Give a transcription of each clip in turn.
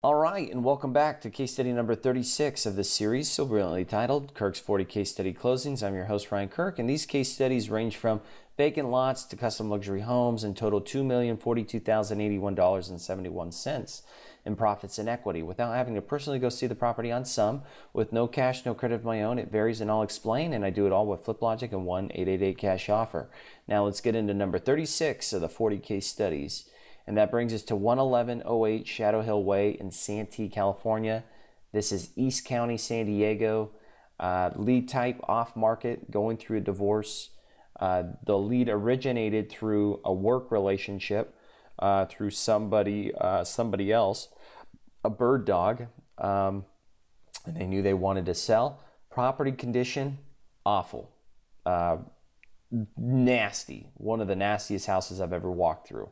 All right, and welcome back to case study number 36 of this series, so brilliantly titled Kirk's 40 Case Study Closings. I'm your host, Ryan Kirk, and these case studies range from vacant lots to custom luxury homes and total $2,042,081.71 in profits and equity without having to personally go see the property on some, with no cash, no credit of my own. It varies, and I'll explain, and I do it all with Flip Logic and 1-888 cash offer. Now let's get into number 36 of the 40 case studies. And that brings us to 11108 Shadow Hill Way in Santee, California. This is East County, San Diego. Lead type off market, going through a divorce. The lead originated through a work relationship through somebody else, a bird dog, and they knew they wanted to sell. Property condition, awful, nasty. One of the nastiest houses I've ever walked through.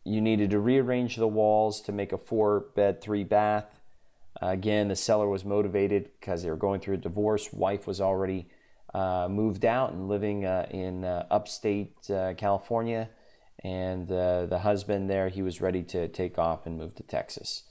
You needed to rearrange the walls to make a 4-bed, 3-bath. Again, the seller was motivated because they were going through a divorce. Wife was already moved out and living in upstate California. And the husband there, he was ready to take off and move to Texas.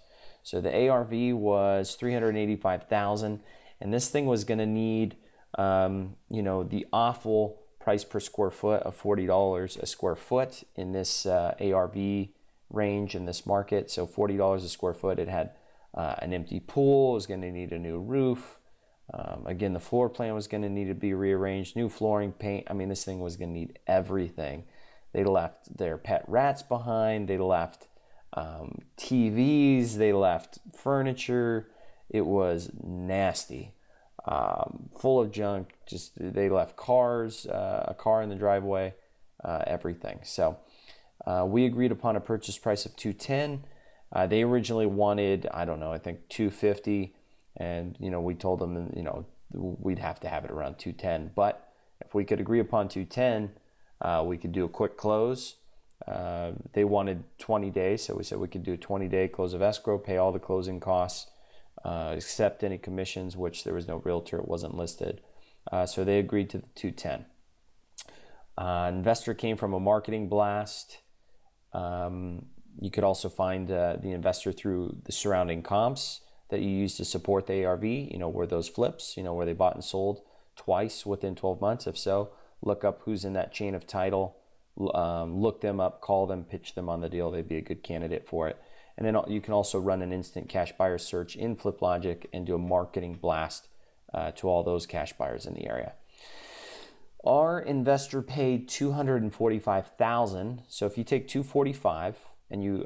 So the ARV was $385,000. And this thing was going to need, the awful price per square foot of $40 a square foot in this ARV range in this market. So $40 a square foot. It had an empty pool. It was going to need a new roof. Again, the floor plan was going to need to be rearranged. New flooring, paint. I mean, this thing was going to need everything. They left their pet rats behind. They left TVs. They left furniture. It was nasty. Full of junk. Just they left cars, a car in the driveway, everything. So we agreed upon a purchase price of $210. They originally wanted, I don't know, I think $250, and we told them we'd have to have it around $210. But if we could agree upon $210, we could do a quick close. They wanted 20 days, so we said we could do a 20-day close of escrow, pay all the closing costs. Accept any commissions, which there was no realtor, it wasn't listed. So they agreed to the $210. Investor came from a marketing blast. You could also find the investor through the surrounding comps that you use to support the ARV. Were those flips, where they bought and sold twice within 12 months? If so, look up who's in that chain of title, look them up, call them, pitch them on the deal. They'd be a good candidate for it. And then you can also run an instant cash buyer search in Flip Logic and do a marketing blast to all those cash buyers in the area. Our investor paid $245,000. So if you take $245 and you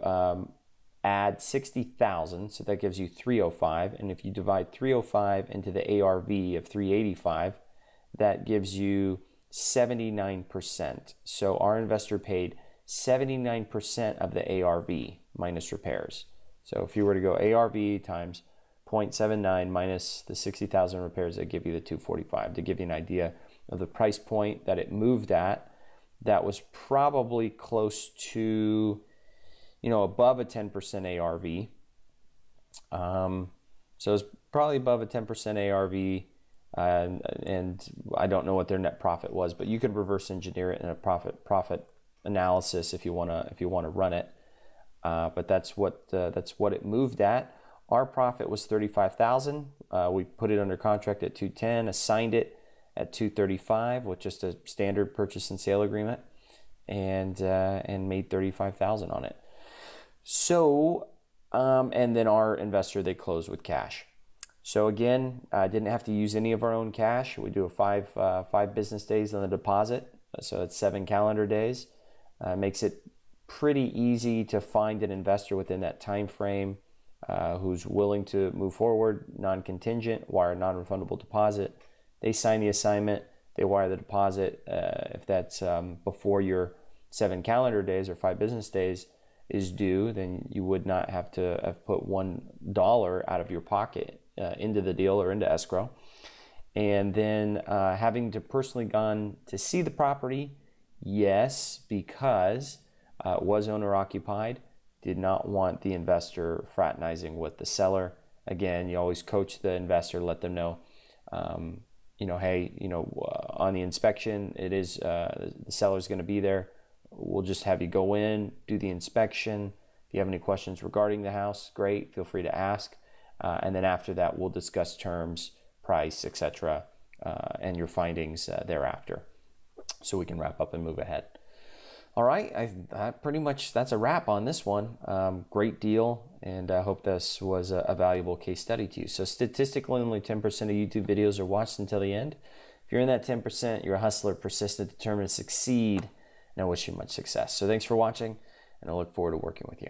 add $60,000, so that gives you $305. And if you divide $305 into the ARV of $385, that gives you 79%. So our investor paid 79% of the ARV minus repairs. So if you were to go ARV times 0.79 minus the 60,000 repairs, that give you the 245. To give you an idea of the price point that it moved at, that was probably close to, above a 10% ARV. So it's probably above a 10% ARV. And I don't know what their net profit was, but you could reverse engineer it in a profit analysis if you want to run it. But that's what it moved at. Our profit was $35,000. We put it under contract at $210, assigned it at $235 with just a standard purchase and sale agreement, and made $35,000 on it. So, and then our investor, they closed with cash. So again, I didn't have to use any of our own cash. We do a five business days on the deposit, so it's 7 calendar days. Makes it pretty easy to find an investor within that time frame who's willing to move forward, non-contingent, wire non-refundable deposit. They sign the assignment, they wire the deposit. If that's before your 7 calendar days or 5 business days is due, then you would not have to have put $1 out of your pocket into the deal or into escrow. And then having to personally gone to see the property, yes, because it was owner occupied, did not want the investor fraternizing with the seller. Again, you always coach the investor, let them know, hey, on the inspection, it is the seller's going to be there. We'll just have you go in, do the inspection. If you have any questions regarding the house, great, feel free to ask. And then after that, we'll discuss terms, price, etc., and your findings thereafter, so we can wrap up and move ahead. All right, that's a wrap on this one. Great deal, and I hope this was a valuable case study to you. So statistically, only 10% of YouTube videos are watched until the end. If you're in that 10%, you're a hustler, persistent, determined to succeed, and I wish you much success. So thanks for watching, and I look forward to working with you.